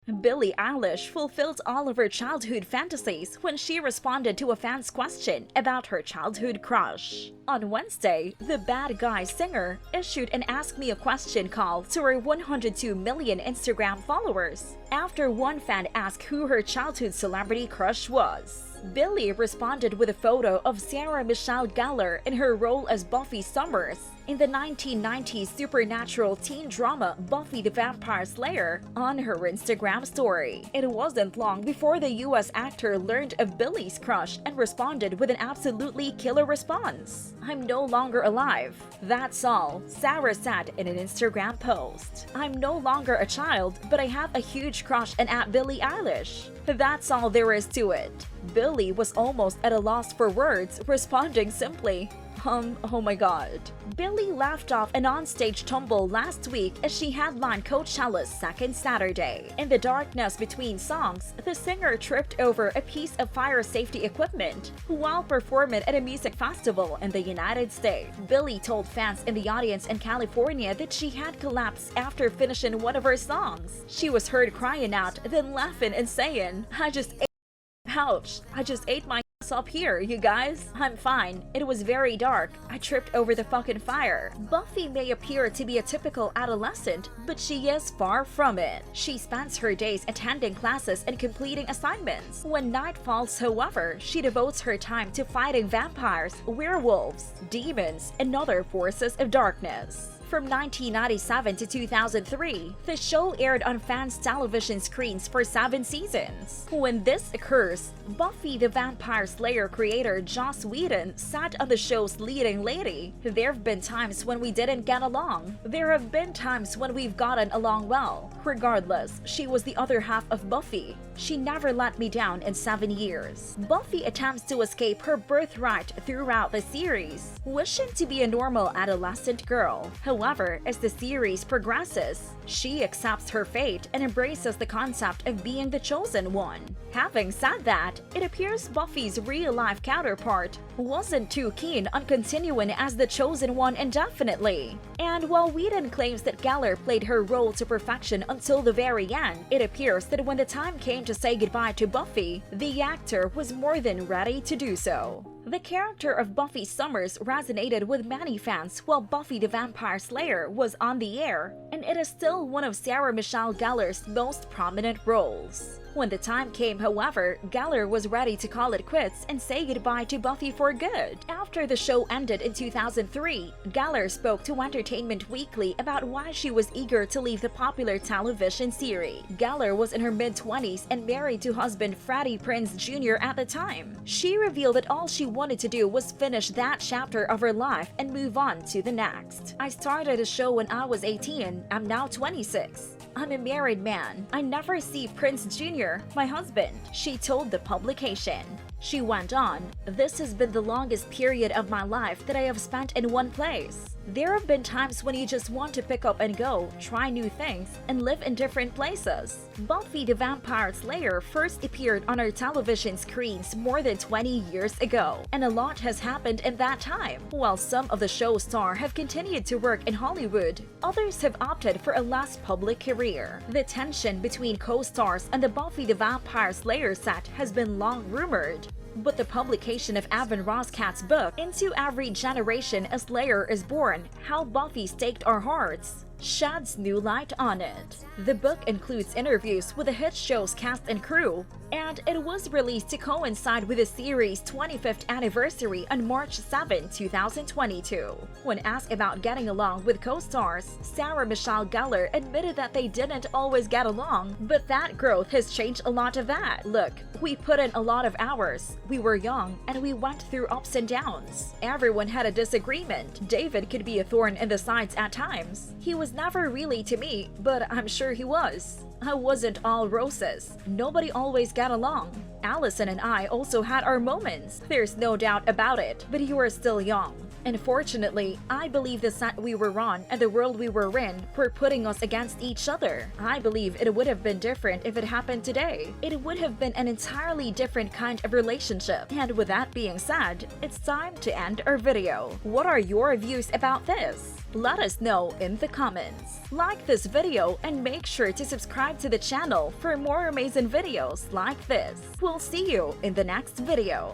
Billie Eilish fulfilled all of her childhood fantasies when she responded to a fan's question about her childhood crush. On Wednesday, the Bad Guy singer issued an Ask Me a Question call to her 102 million Instagram followers after one fan asked who her childhood celebrity crush was. Billie responded with a photo of Sarah Michelle Gellar in her role as Buffy Summers in the 1990s supernatural teen drama Buffy the Vampire Slayer on her Instagram story. It wasn't long before the US actor learned of Billie's crush and responded with an absolutely killer response. "I'm no longer alive. That's all," Sarah said in an Instagram post. "I'm no longer a child, but I have a huge crush on Billie Eilish. That's all there is to it." Billie was almost at a loss for words, responding simply, oh my god. Billie laughed off an onstage tumble last week as she headlined Coachella's second Saturday. In the darkness between songs, the singer tripped over a piece of fire safety equipment while performing at a music festival in the United States. Billie told fans in the audience in California that she had collapsed after finishing one of her songs. She was heard crying out, then laughing and saying, Ouch, I just ate my ass up here, you guys. I'm fine. It was very dark. I tripped over the fucking fire." Buffy may appear to be a typical adolescent, but she is far from it. She spends her days attending classes and completing assignments. When night falls, however, she devotes her time to fighting vampires, werewolves, demons, and other forces of darkness. From 1997 to 2003, the show aired on fans' television screens for 7 seasons. When this occurs, Buffy the Vampire Slayer creator Joss Whedon sat on the show's leading lady. "There have been times when we didn't get along. There have been times when we've gotten along well. Regardless, she was the other half of Buffy. She never let me down in 7 years." Buffy attempts to escape her birthright throughout the series, wishing to be a normal adolescent girl. However, as the series progresses, she accepts her fate and embraces the concept of being the chosen one. Having said that, it appears Buffy's real-life counterpart wasn't too keen on continuing as the chosen one indefinitely. And while Whedon claims that Gellar played her role to perfection until the very end, it appears that when the time came to say goodbye to Buffy, the actor was more than ready to do so. The character of Buffy Summers resonated with many fans while Buffy the Vampire Slayer was on the air, and it is still one of Sarah Michelle Gellar's most prominent roles. When the time came, however, Gellar was ready to call it quits and say goodbye to Buffy for good. After the show ended in 2003, Gellar spoke to Entertainment Weekly about why she was eager to leave the popular television series. Gellar was in her mid-20s and married to husband Freddie Prinze Jr. at the time. She revealed that all she wanted to do was finish that chapter of her life and move on to the next. "I started a show when I was 18. I'm now 26. I'm a married man. I never see Prince Jr., my husband," she told the publication. She went on, "This has been the longest period of my life that I have spent in one place. There have been times when you just want to pick up and go, try new things, and live in different places." Buffy the Vampire Slayer first appeared on our television screens more than 20 years ago, and a lot has happened in that time. While some of the show's stars have continued to work in Hollywood, others have opted for a less public career. The tension between co-stars and the Buffy the Vampire Slayer set has been long rumored. But the publication of Evan Roskat's book, Into Every Generation a Slayer is Born: How Buffy Staked Our Hearts, sheds new light on it. The book includes interviews with the hit show's cast and crew, and it was released to coincide with the series' 25th anniversary on March 7, 2022. When asked about getting along with co-stars, Sarah Michelle Gellar admitted that they didn't always get along, but that growth has changed a lot of that. "Look, we put in a lot of hours. We were young, and we went through ups and downs. Everyone had a disagreement. David could be a thorn in the sides at times. He was never really to me, but I'm sure he was. I wasn't all roses. Nobody always got along. Allison and I also had our moments. There's no doubt about it, but you are still young. Unfortunately, I believe that we were wrong and the world we were in were putting us against each other. I believe it would have been different if it happened today. It would have been an entirely different kind of relationship. And with that being said, it's time to end our video. What are your views about this? Let us know in the comments. Like this video and make sure to subscribe to the channel for more amazing videos like this. We'll see you in the next video.